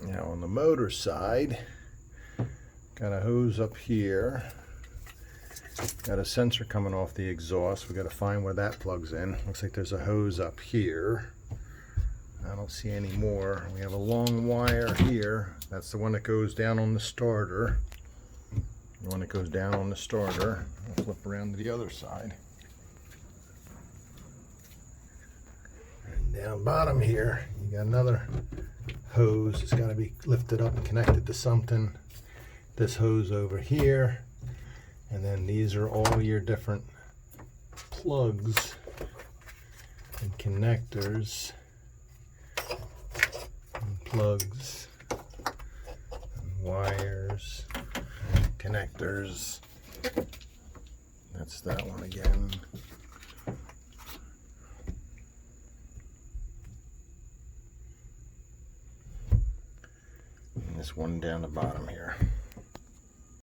Now on the motor side, got a hose up here. Got a sensor coming off the exhaust. We got to find where that plugs in. Looks like there's a hose up here. I don't see any more. We have a long wire here. That's the one that goes down on the starter. The one that goes down on the starter. I'll flip around to the other side. And down bottom here, you got another hose. It's got to be lifted up and connected to something. This hose over here. And then these are all your different plugs and connectors. And plugs and wires, connectors. That's that one again. And this one down the bottom here.